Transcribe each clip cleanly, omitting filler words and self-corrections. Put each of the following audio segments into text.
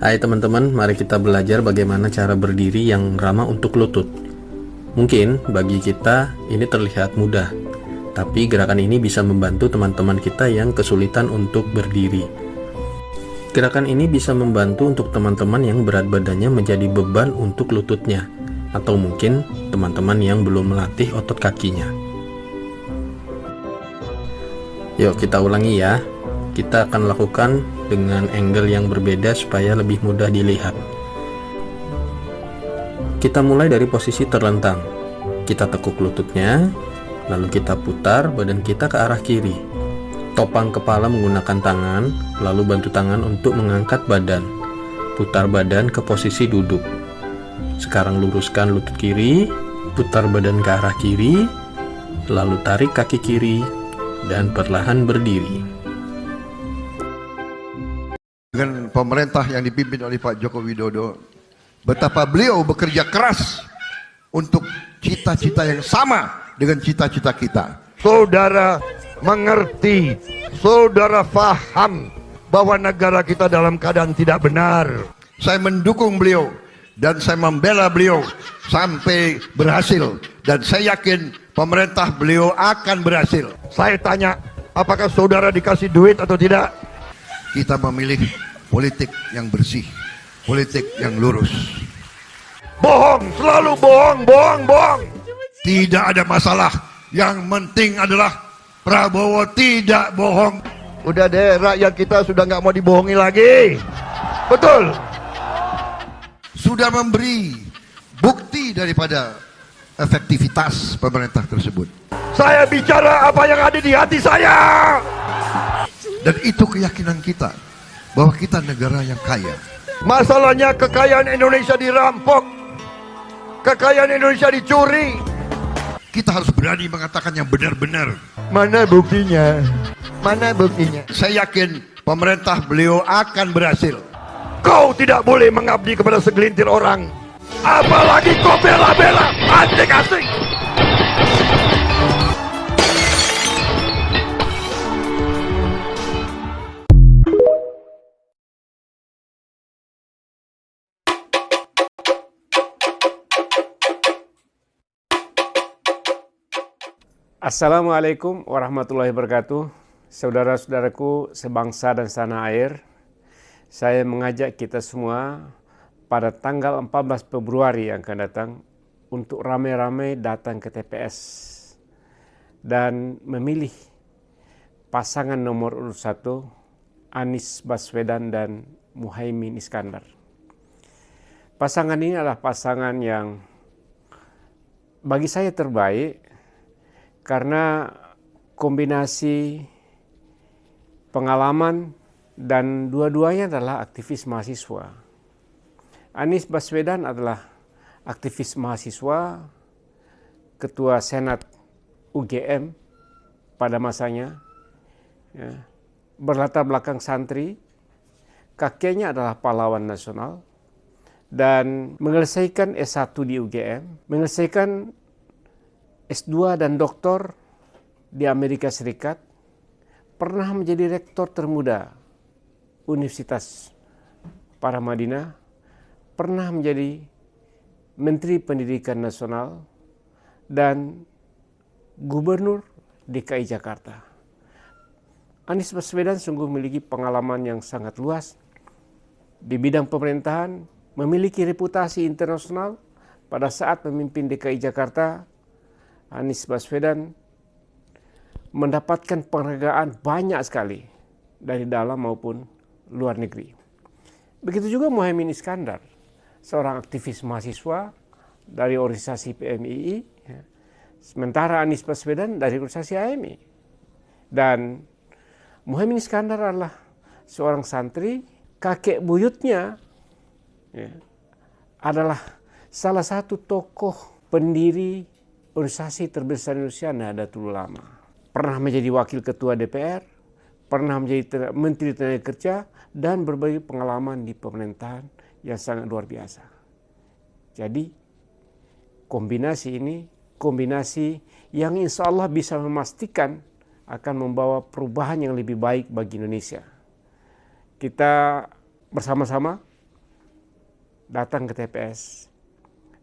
Hai teman-teman, mari kita belajar bagaimana cara berdiri yang ramah untuk lutut. Mungkin bagi kita ini terlihat mudah, tapi gerakan ini bisa membantu teman-teman kita yang kesulitan untuk berdiri. Gerakan ini bisa membantu untuk teman-teman yang berat badannya menjadi beban untuk lututnya, atau mungkin teman-teman yang belum melatih otot kakinya. Yuk kita ulangi ya. Kita akan lakukan dengan angle yang berbeda supaya lebih mudah dilihat. Kita mulai dari posisi terlentang. Kita tekuk lututnya, lalu kita putar badan kita ke arah kiri. Topang kepala menggunakan tangan, lalu bantu tangan untuk mengangkat badan. Putar badan ke posisi duduk. Sekarang luruskan lutut kiri, putar badan ke arah kiri, lalu tarik kaki kiri, dan perlahan berdiri. Dengan pemerintah yang dipimpin oleh Pak Joko Widodo, betapa beliau bekerja keras untuk cita-cita yang sama dengan cita-cita kita. Saudara mengerti, saudara faham bahwa negara kita dalam keadaan tidak benar. Saya mendukung beliau dan saya membela beliau sampai berhasil, dan saya yakin pemerintah beliau akan berhasil. Saya tanya, apakah saudara dikasih duit atau tidak? Kita memilih politik yang bersih, politik yang lurus. Bohong, selalu bohong, bohong, bohong. Tidak ada masalah. Yang penting adalah Prabowo tidak bohong. Udah deh, rakyat kita sudah nggak mau dibohongi lagi. Betul. Sudah memberi bukti daripada efektivitas pemerintah tersebut. Saya bicara apa yang ada di hati saya. Dan itu keyakinan kita, bahwa kita negara yang kaya. Masalahnya kekayaan Indonesia dirampok, kekayaan Indonesia dicuri. Kita harus berani mengatakan yang benar-benar. Mana buktinya? Mana buktinya? Saya yakin pemerintah beliau akan berhasil. Kau tidak boleh mengabdi kepada segelintir orang, apalagi kau bela-bela asing-asing. Assalamualaikum warahmatullahi wabarakatuh. Saudara-saudaraku sebangsa dan setanah air, saya mengajak kita semua pada tanggal 14 Februari yang akan datang untuk ramai-ramai datang ke TPS dan memilih pasangan nomor urut 1 Anies Baswedan dan Muhaimin Iskandar. Pasangan ini adalah pasangan yang bagi saya terbaik karena kombinasi pengalaman dan dua-duanya adalah aktivis mahasiswa. Anies Baswedan adalah aktivis mahasiswa, ketua Senat UGM pada masanya, ya, berlatar belakang santri, kakeknya adalah pahlawan nasional, dan menyelesaikan S1 di UGM, menyelesaikan S2 dan doktor di Amerika Serikat, pernah menjadi rektor termuda Universitas Paramadina, pernah menjadi Menteri Pendidikan Nasional, dan Gubernur DKI Jakarta. Anies Baswedan sungguh memiliki pengalaman yang sangat luas di bidang pemerintahan, memiliki reputasi internasional. Pada saat memimpin DKI Jakarta, Anies Baswedan mendapatkan penghargaan banyak sekali dari dalam maupun luar negeri. Begitu juga Muhaimin Iskandar, seorang aktivis mahasiswa dari organisasi PMII, sementara Anies Baswedan dari organisasi AMI. Dan Muhaimin Iskandar adalah seorang santri, kakek buyutnya adalah salah satu tokoh pendiri organisasi terbesar Indonesia, Nahdlatul Ulama. Pernah menjadi wakil ketua DPR, pernah menjadi menteri tenaga kerja, dan berbagai pengalaman di pemerintahan yang sangat luar biasa. Jadi kombinasi ini, kombinasi yang insya Allah bisa memastikan akan membawa perubahan yang lebih baik bagi Indonesia. kita bersama-sama datang ke TPS.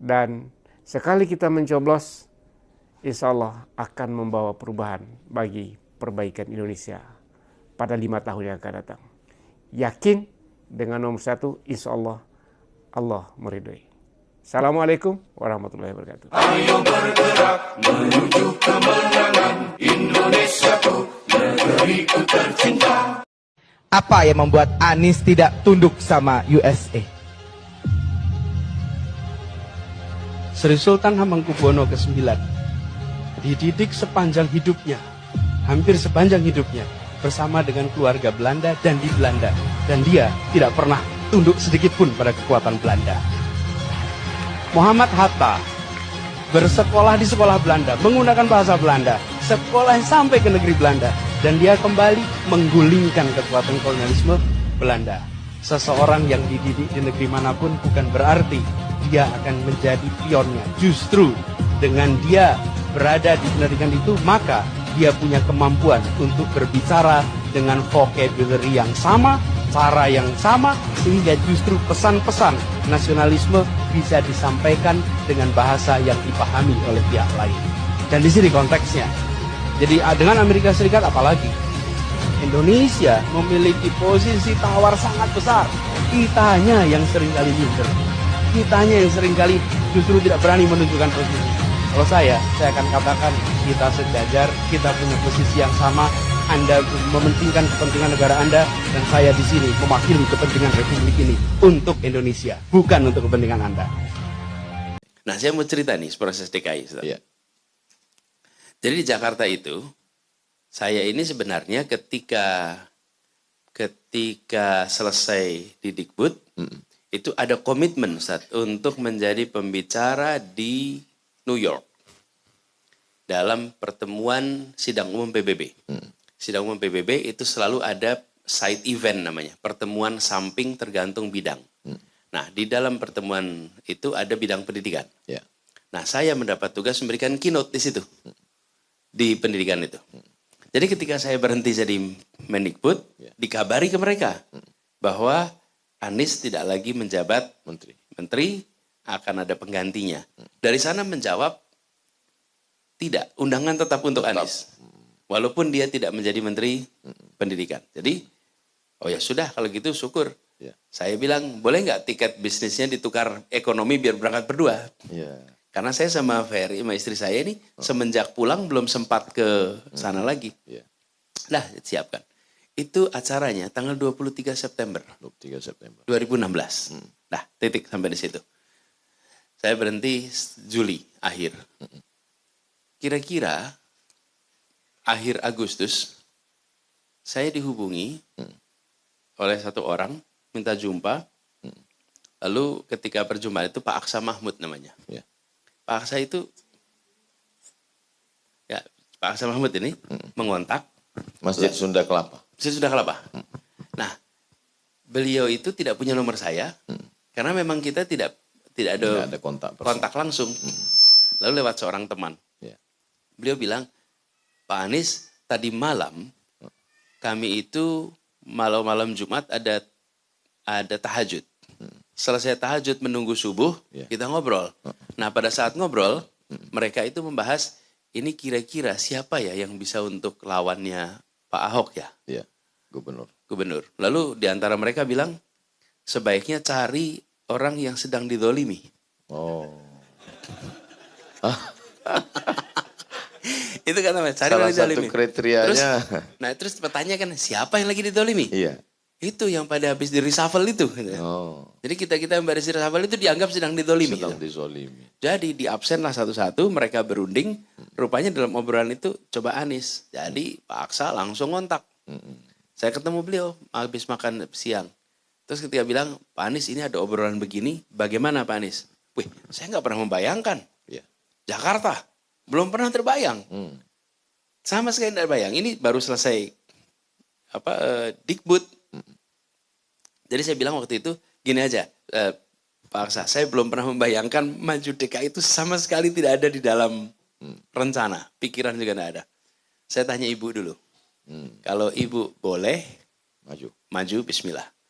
Dan sekali kita mencoblos, insya Allah akan membawa perubahan bagi perbaikan Indonesia pada 5 tahun yang akan datang. Yakin dengan nomor 1, insya Allah, Allah meridhoi. Assalamualaikum warahmatullahi wabarakatuh. Ayo bergerak menuju kemenangan, Indonesiaku, negeriku tercinta. Apa yang membuat Anies tidak tunduk sama USA? Sri Sultan Hamengkubuwono ke-9 dididik sepanjang hidupnya, hampir sepanjang hidupnya, bersama dengan keluarga Belanda dan di Belanda. Dan dia tidak pernah tunduk sedikit pun pada kekuatan Belanda. Muhammad Hatta bersekolah di sekolah Belanda, menggunakan bahasa Belanda, sekolah sampai ke negeri Belanda. Dan dia kembali menggulingkan kekuatan kolonialisme Belanda. Seseorang yang dididik di negeri manapun bukan berarti dia akan menjadi pionnya. Justru dengan dia berada di pendidikan itu, maka dia punya kemampuan untuk berbicara dengan vocabulary yang sama, cara yang sama, sehingga justru pesan-pesan nasionalisme bisa disampaikan dengan bahasa yang dipahami oleh pihak lain. Dan di sini konteksnya. Jadi dengan Amerika Serikat apalagi, Indonesia memiliki posisi tawar sangat besar. Kitanya yang seringkali minder. Kitanya yang seringkali justru tidak berani menunjukkan posisi. Kalau saya akan katakan kita sejajar, kita punya posisi yang sama. Anda mementingkan kepentingan negara Anda, dan saya di sini mewakili kepentingan Republik ini untuk Indonesia, bukan untuk kepentingan Anda. Nah, saya mau cerita nih proses DKI. Ya. Jadi di Jakarta itu, saya ini sebenarnya ketika selesai di Dikbud, itu ada komitmen Ustaz, untuk menjadi pembicara di New York dalam pertemuan sidang umum PBB. Sidang umum PBB itu selalu ada side event namanya, pertemuan samping tergantung bidang. Nah, di dalam pertemuan itu ada bidang pendidikan. Ya. Nah, saya mendapat tugas memberikan keynote di situ, di pendidikan itu. Jadi ketika saya berhenti jadi Mendikbud, dikabari ke mereka bahwa Anies tidak lagi menjabat menteri, akan ada penggantinya. Dari sana menjawab, tidak, undangan tetap untuk Anies. Walaupun dia tidak menjadi menteri pendidikan. Jadi, oh ya sudah kalau gitu syukur. Ya. Saya bilang, boleh nggak tiket bisnisnya ditukar ekonomi biar berangkat berdua? Ya. Karena saya sama Ferry, sama istri saya ini, semenjak pulang belum sempat ke sana lagi. Ya. Nah, siapkan. Itu acaranya tanggal 23 September. 2016. Nah, titik sampai di situ. Saya berhenti Juli akhir. Kira-kira akhir Agustus, saya dihubungi oleh satu orang, minta jumpa. Lalu ketika perjumpaan itu Pak Aksa Mahmud namanya. Ya. Pak Aksa itu, ya Pak Aksa Mahmud ini mengontak. Masjid Sunda Kelapa. Masjid Sunda Kelapa. Nah, beliau itu tidak punya nomor saya, karena memang kita tidak ada kontak langsung. Lalu lewat seorang teman. Ya. Beliau bilang, Pak Anies, tadi malam kami itu malam Jumat ada tahajud. Selesai tahajud menunggu subuh, kita ngobrol. Nah, pada saat ngobrol, mereka itu membahas, ini kira-kira siapa ya yang bisa untuk lawannya Pak Ahok ya? Iya, gubernur. Lalu di antara mereka bilang, sebaiknya cari orang yang sedang didolimi. Oh. Itu kan namanya, cari orang yang didolimi. Salah satu kriterianya. Terus pertanyakan, siapa yang lagi didolimi? Iya. Itu yang pada habis di reshuffle itu. Oh. Jadi kita yang pada di reshuffle itu dianggap sedang didolimi. Jadi di absen lah satu-satu, mereka berunding. Rupanya dalam obrolan itu coba Anies. Jadi Pak Aksa langsung ngontak. Saya ketemu beliau habis makan siang. Terus ketika bilang, Pak Anies ini ada obrolan begini, bagaimana Pak Anies? Wih, saya nggak pernah membayangkan. Jakarta, belum pernah terbayang. Sama sekali tidak bayang. Ini baru selesai Dikbud. Jadi saya bilang waktu itu, gini aja, Pak Aksa, saya belum pernah membayangkan maju DKI itu sama sekali tidak ada di dalam rencana, pikiran juga tidak ada. Saya tanya ibu dulu, kalau ibu boleh, Maju. Maju, bismillah.